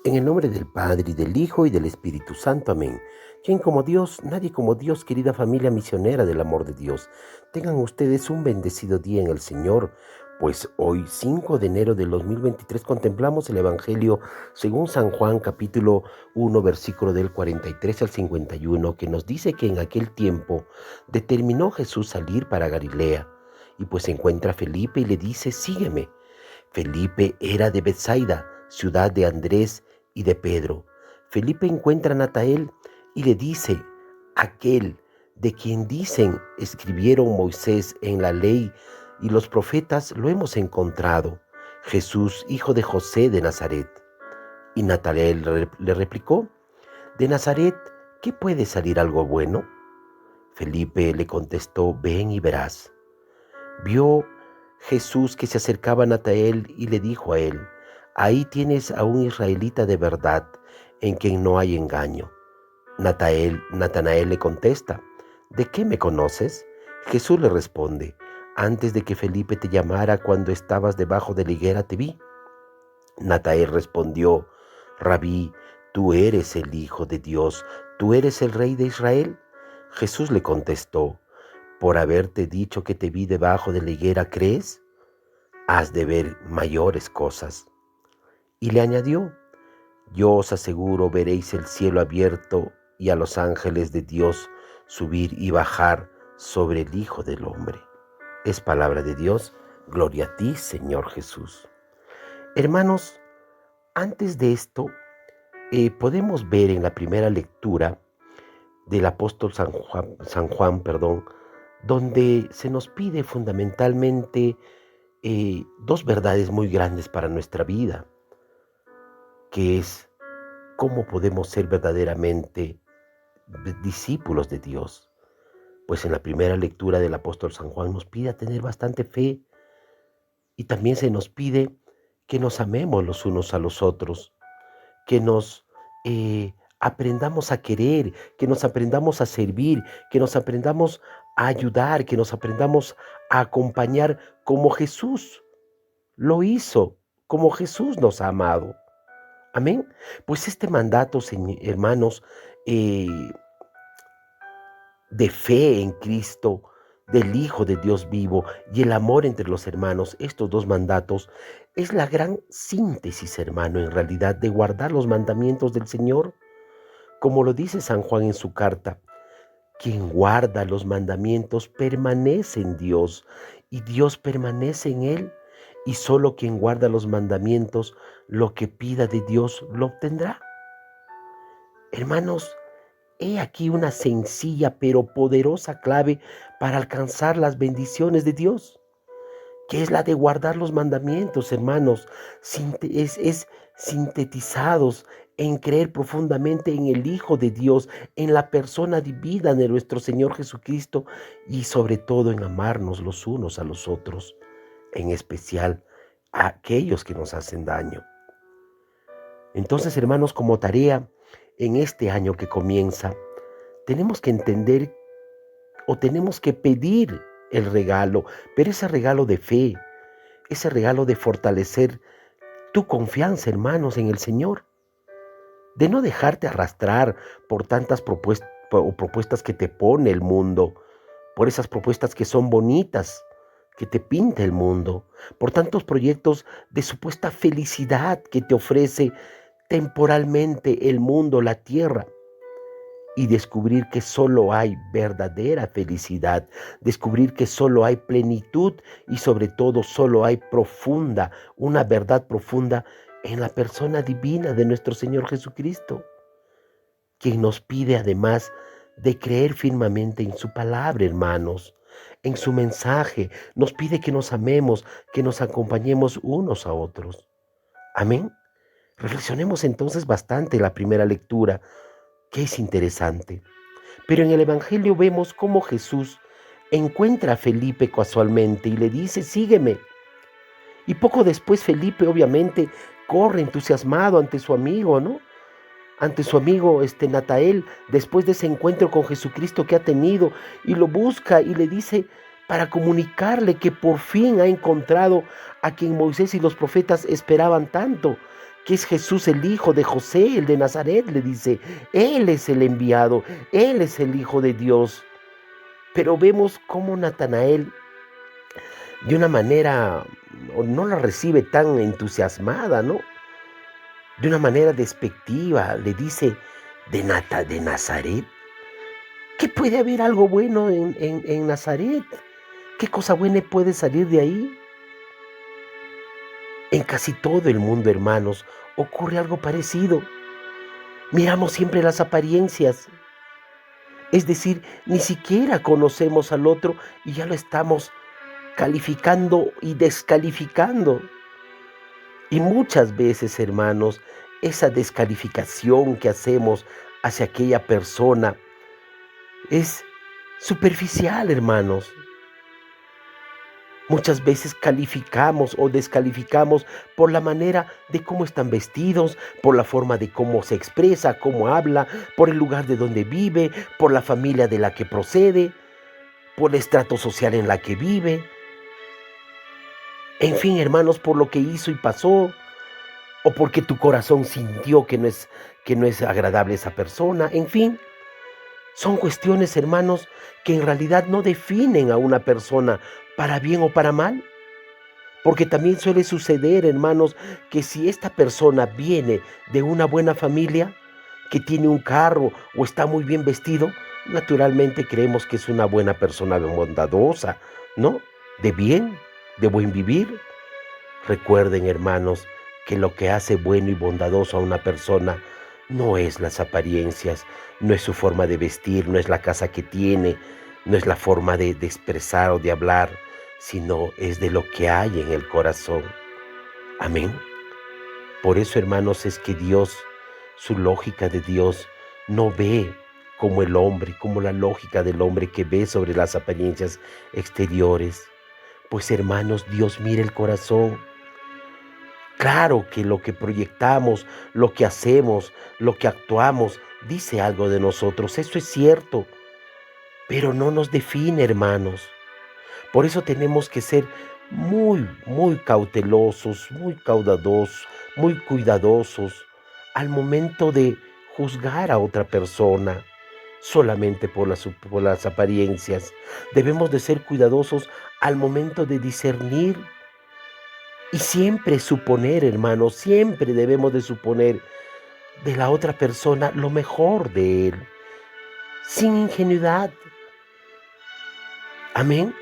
En el nombre del Padre, y del Hijo, y del Espíritu Santo. Amén. ¿Quién como Dios? Nadie como Dios, querida familia misionera del amor de Dios. Tengan ustedes un bendecido día en el Señor, pues hoy, 5 de enero del 2023, contemplamos el Evangelio según San Juan, capítulo 1, versículo del 43 al 51, que nos dice que en aquel tiempo determinó Jesús salir para Galilea, y pues encuentra a Felipe y le dice: sígueme. Felipe era de Betsaida, ciudad de Andrés y de Pedro. Felipe encuentra a Natanael y le dice: aquel de quien dicen escribieron Moisés en la ley y los profetas, lo hemos encontrado, Jesús, hijo de José de Nazaret. Y Natanael le replicó: ¿de Nazaret qué puede salir algo bueno? Felipe le contestó: ven y verás. Vio Jesús que se acercaba a Natanael y le dijo a él: ahí tienes a un israelita de verdad, en quien no hay engaño. Natanael le contesta: ¿de qué me conoces? Jesús le responde: antes de que Felipe te llamara, cuando estabas debajo de la higuera, te vi. Natanael respondió: Rabí, tú eres el Hijo de Dios, tú eres el Rey de Israel. Jesús le contestó: por haberte dicho que te vi debajo de la higuera, ¿crees? Has de ver mayores cosas. Y le añadió: yo os aseguro, veréis el cielo abierto y a los ángeles de Dios subir y bajar sobre el Hijo del Hombre. Es palabra de Dios. Gloria a ti, Señor Jesús. Hermanos, antes de esto, podemos ver en la primera lectura del apóstol San Juan, donde se nos pide fundamentalmente dos verdades muy grandes para nuestra vida, que es cómo podemos ser verdaderamente discípulos de Dios. Pues en la primera lectura del apóstol San Juan nos pide a tener bastante fe, y también se nos pide que nos amemos los unos a los otros, que nos aprendamos a querer, que nos aprendamos a servir, que nos aprendamos a ayudar, que nos aprendamos a acompañar como Jesús lo hizo, como Jesús nos ha amado. Amén. Pues este mandato, hermanos, eh, de fe en Cristo, del Hijo de Dios vivo y el amor entre los hermanos, estos dos mandatos, es la gran síntesis, hermano, en realidad, de guardar los mandamientos del Señor. Como lo dice San Juan en su carta: quien guarda los mandamientos permanece en Dios y Dios permanece en él. Y solo quien guarda los mandamientos, lo que pida de Dios lo obtendrá. Hermanos, he aquí una sencilla pero poderosa clave para alcanzar las bendiciones de Dios, que es la de guardar los mandamientos, hermanos. Es sintetizados en creer profundamente en el Hijo de Dios, en la persona divina de nuestro Señor Jesucristo, y sobre todo en amarnos los unos a los otros, en especial a aquellos que nos hacen daño. Entonces, hermanos, como tarea en este año que comienza, tenemos que entender o tenemos que pedir el regalo, pero ese regalo de fe, ese regalo de fortalecer tu confianza, hermanos, en el Señor, de no dejarte arrastrar por tantas propuestas que te pone el mundo, por esas propuestas que son bonitas, que te pinta el mundo, por tantos proyectos de supuesta felicidad que te ofrece temporalmente el mundo, la tierra, y descubrir que solo hay verdadera felicidad, descubrir que solo hay plenitud y sobre todo solo hay una verdad profunda en la persona divina de nuestro Señor Jesucristo, quien nos pide además de creer firmemente en su palabra, hermanos, en su mensaje. Nos pide que nos amemos, que nos acompañemos unos a otros. Amén. Reflexionemos entonces bastante la primera lectura, que es interesante. Pero en el Evangelio vemos cómo Jesús encuentra a Felipe casualmente y le dice: sígueme. Y poco después Felipe obviamente corre entusiasmado ante su amigo, ¿no? Ante su amigo Natanael, después de ese encuentro con Jesucristo que ha tenido, y lo busca y le dice para comunicarle que por fin ha encontrado a quien Moisés y los profetas esperaban tanto, que es Jesús el hijo de José, el de Nazaret, le dice, Él es el enviado, Él es el Hijo de Dios. Pero vemos cómo Natanael, de una manera, no la recibe tan entusiasmada, ¿no? De una manera despectiva, le dice, ¿de Nazaret? ¿Qué puede haber algo bueno en Nazaret? ¿Qué cosa buena puede salir de ahí? En casi todo el mundo, hermanos, ocurre algo parecido. Miramos siempre las apariencias. Es decir, ni siquiera conocemos al otro y ya lo estamos calificando y descalificando. Y muchas veces, hermanos, esa descalificación que hacemos hacia aquella persona es superficial, hermanos. Muchas veces calificamos o descalificamos por la manera de cómo están vestidos, por la forma de cómo se expresa, cómo habla, por el lugar de donde vive, por la familia de la que procede, por el estrato social en la que vive. En fin, hermanos, por lo que hizo y pasó, o porque tu corazón sintió que no es agradable esa persona. En fin, son cuestiones, hermanos, que en realidad no definen a una persona para bien o para mal. Porque también suele suceder, hermanos, que si esta persona viene de una buena familia, que tiene un carro o está muy bien vestido, naturalmente creemos que es una buena persona bondadosa, ¿no? De bien, de buen vivir. Recuerden, hermanos, que lo que hace bueno y bondadoso a una persona no es las apariencias, no es su forma de vestir, no es la casa que tiene, no es la forma de expresar o de hablar, sino es de lo que hay en el corazón. Amén. Por eso, hermanos, es que Dios, su lógica de Dios, no ve como el hombre, como la lógica del hombre que ve sobre las apariencias exteriores. Pues, hermanos, Dios mira el corazón. Claro que lo que proyectamos, lo que hacemos, lo que actuamos, dice algo de nosotros, eso es cierto, pero no nos define, hermanos. Por eso tenemos que ser muy cautelosos, muy caudadosos, muy cuidadosos al momento de juzgar a otra persona solamente por las apariencias. Debemos de ser cuidadosos al momento de discernir y siempre suponer, hermanos, siempre debemos de suponer de la otra persona lo mejor de él, sin ingenuidad. Amén.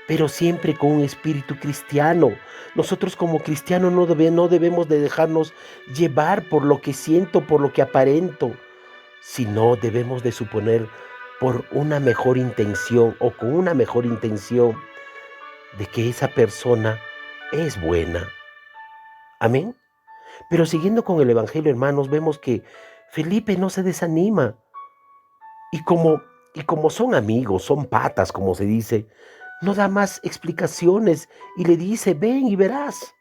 Pero siempre con un espíritu cristiano. Nosotros como cristianos no debemos de dejarnos llevar por lo que siento, por lo que aparento, sino debemos de suponer por una mejor intención o con una mejor intención de que esa persona es buena. Amén. Pero siguiendo con el Evangelio, hermanos, vemos que Felipe no se desanima. Y como, y como son amigos, son patas, como se dice, no da más explicaciones y le dice, ven y verás,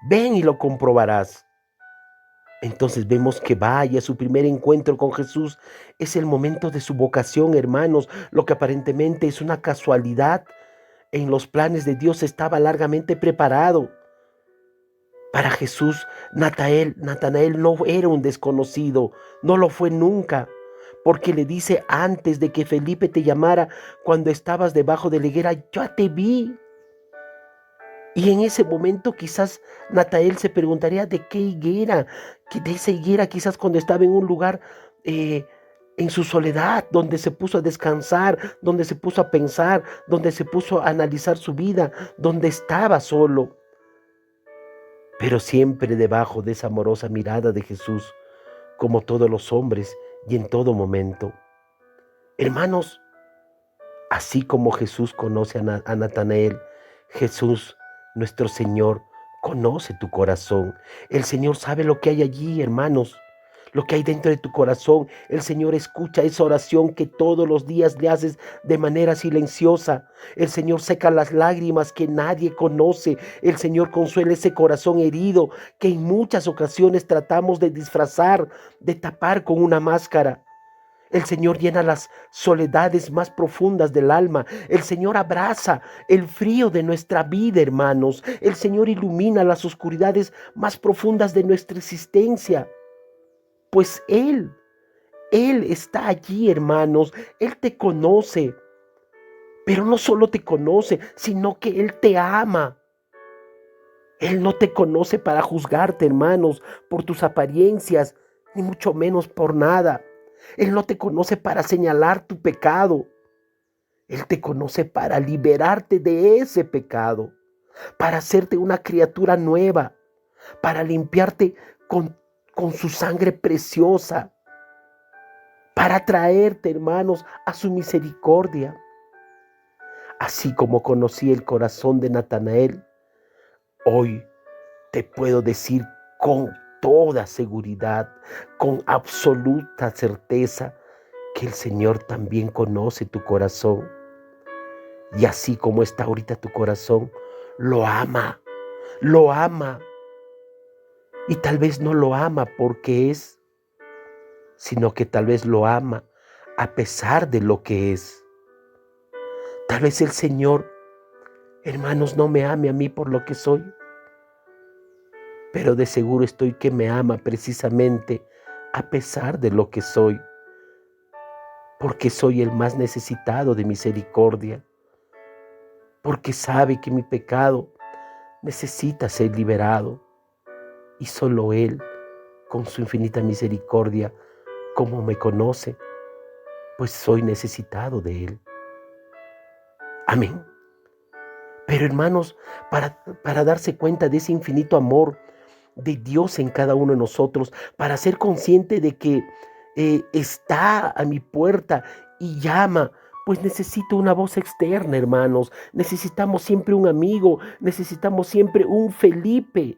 ven y lo comprobarás. Entonces vemos que vaya, su primer encuentro con Jesús es el momento de su vocación, hermanos, lo que aparentemente es una casualidad. En los planes de Dios estaba largamente preparado. Para Jesús, Natanael no era un desconocido, no lo fue nunca, porque le dice antes de que Felipe te llamara, cuando estabas debajo de la higuera, yo te vi. Y en ese momento quizás Natanael se preguntaría de qué higuera, que de esa higuera quizás cuando estaba en un lugar en su soledad, donde se puso a descansar, donde se puso a pensar, donde se puso a analizar su vida, donde estaba solo. Pero siempre debajo de esa amorosa mirada de Jesús, como todos los hombres y en todo momento. Hermanos, así como Jesús conoce a Natanael, Jesús, nuestro Señor, conoce tu corazón. El Señor sabe lo que hay allí, hermanos, lo que hay dentro de tu corazón. El Señor escucha esa oración que todos los días le haces de manera silenciosa. El Señor seca las lágrimas que nadie conoce. El Señor consuela ese corazón herido que en muchas ocasiones tratamos de disfrazar, de tapar con una máscara. El Señor llena las soledades más profundas del alma. El Señor abraza el frío de nuestra vida, hermanos. El Señor ilumina las oscuridades más profundas de nuestra existencia. Pues Él está allí, hermanos. Él te conoce. Pero no solo te conoce, sino que Él te ama. Él no te conoce para juzgarte, hermanos, por tus apariencias, ni mucho menos por nada. Él no te conoce para señalar tu pecado. Él te conoce para liberarte de ese pecado, para hacerte una criatura nueva, para limpiarte con su sangre preciosa, para traerte, hermanos, a su misericordia. Así como conocí el corazón de Natanael, hoy te puedo decir con toda seguridad, con absoluta certeza, que el Señor también conoce tu corazón. Y así como está ahorita tu corazón, lo ama, lo ama. Y tal vez no lo ama porque es, sino que tal vez lo ama a pesar de lo que es. Tal vez el Señor, hermanos, no me ame a mí por lo que soy, pero de seguro estoy que me ama precisamente a pesar de lo que soy, porque soy el más necesitado de misericordia, porque sabe que mi pecado necesita ser liberado y solo Él, con su infinita misericordia, como me conoce, pues soy necesitado de Él. Amén. Pero hermanos, para darse cuenta de ese infinito amor de Dios en cada uno de nosotros, para ser consciente de que está a mi puerta y llama, pues necesito una voz externa, hermanos. Necesitamos siempre un amigo, necesitamos siempre un Felipe.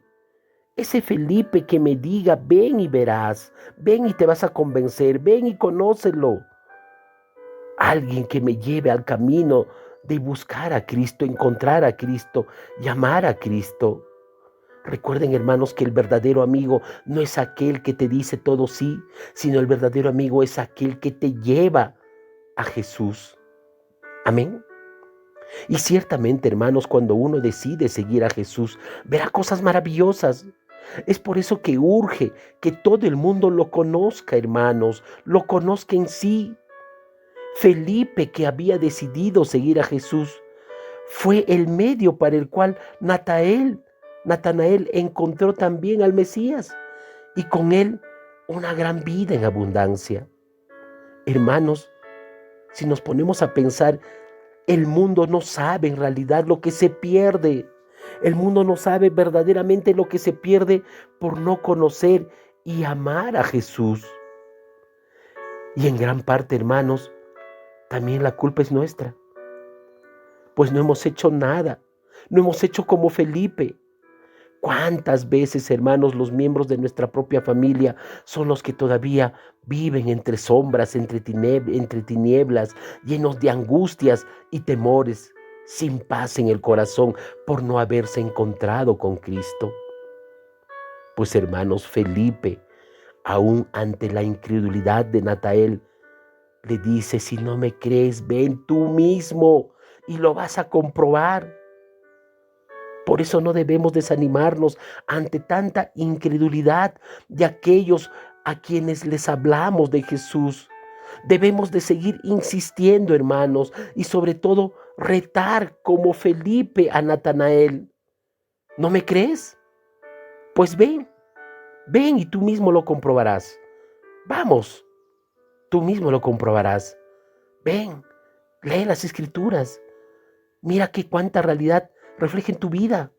Ese Felipe que me diga, ven y verás, ven y te vas a convencer, ven y conócelo. Alguien que me lleve al camino de buscar a Cristo, encontrar a Cristo, llamar a Cristo. Recuerden, hermanos, que el verdadero amigo no es aquel que te dice todo sí, sino el verdadero amigo es aquel que te lleva a Jesús. Amén. Y ciertamente, hermanos, cuando uno decide seguir a Jesús, verá cosas maravillosas. Es por eso que urge que todo el mundo lo conozca, hermanos, lo conozca en sí. Felipe, que había decidido seguir a Jesús, fue el medio para el cual Natanael encontró también al Mesías y con él una gran vida en abundancia. Hermanos, si nos ponemos a pensar, el mundo no sabe en realidad lo que se pierde. El mundo no sabe verdaderamente lo que se pierde por no conocer y amar a Jesús. Y en gran parte, hermanos, también la culpa es nuestra, pues no hemos hecho nada, no hemos hecho como Felipe. ¿Cuántas veces, hermanos, los miembros de nuestra propia familia son los que todavía viven entre sombras, entre tinieblas, llenos de angustias y temores, sin paz en el corazón por no haberse encontrado con Cristo? Pues, hermanos, Felipe, aún ante la incredulidad de Natanael, le dice, si no me crees, ven tú mismo y lo vas a comprobar. Por eso no debemos desanimarnos ante tanta incredulidad de aquellos a quienes les hablamos de Jesús. Debemos de seguir insistiendo, hermanos, y sobre todo retar como Felipe a Natanael. ¿No me crees? Pues ven y tú mismo lo comprobarás. Vamos, tú mismo lo comprobarás. Ven, lee las Escrituras. Mira que cuánta realidad refleja en tu vida.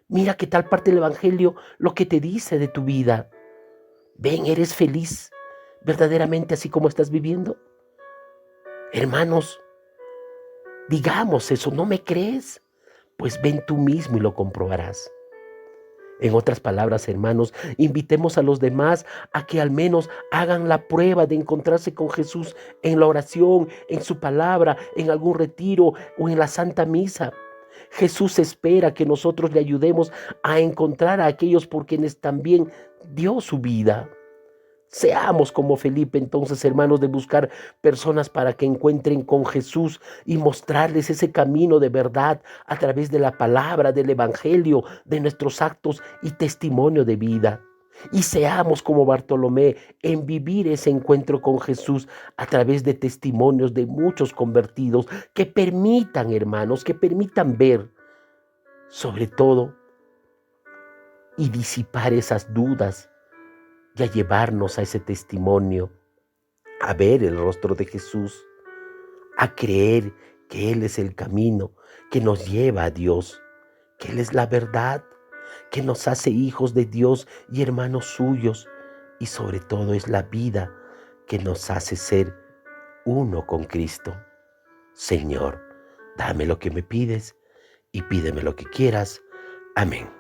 Mira qué tal parte del Evangelio lo que te dice de tu vida. Ven, eres feliz verdaderamente así como estás viviendo. Hermanos, digamos eso, ¿no me crees? Pues ven tú mismo y lo comprobarás. En otras palabras, hermanos, invitemos a los demás a que al menos hagan la prueba de encontrarse con Jesús en la oración, en su palabra, en algún retiro o en la Santa Misa. Jesús espera que nosotros le ayudemos a encontrar a aquellos por quienes también dio su vida. Seamos como Felipe, entonces, hermanos, de buscar personas para que encuentren con Jesús y mostrarles ese camino de verdad a través de la palabra, del evangelio, de nuestros actos y testimonio de vida. Y seamos como Bartolomé en vivir ese encuentro con Jesús a través de testimonios de muchos convertidos que permitan, hermanos, que permitan ver, sobre todo, y disipar esas dudas y a llevarnos a ese testimonio, a ver el rostro de Jesús, a creer que Él es el camino que nos lleva a Dios, que Él es la verdad, que nos hace hijos de Dios y hermanos suyos, y sobre todo es la vida que nos hace ser uno con Cristo. Señor, dame lo que me pides y pídeme lo que quieras. Amén.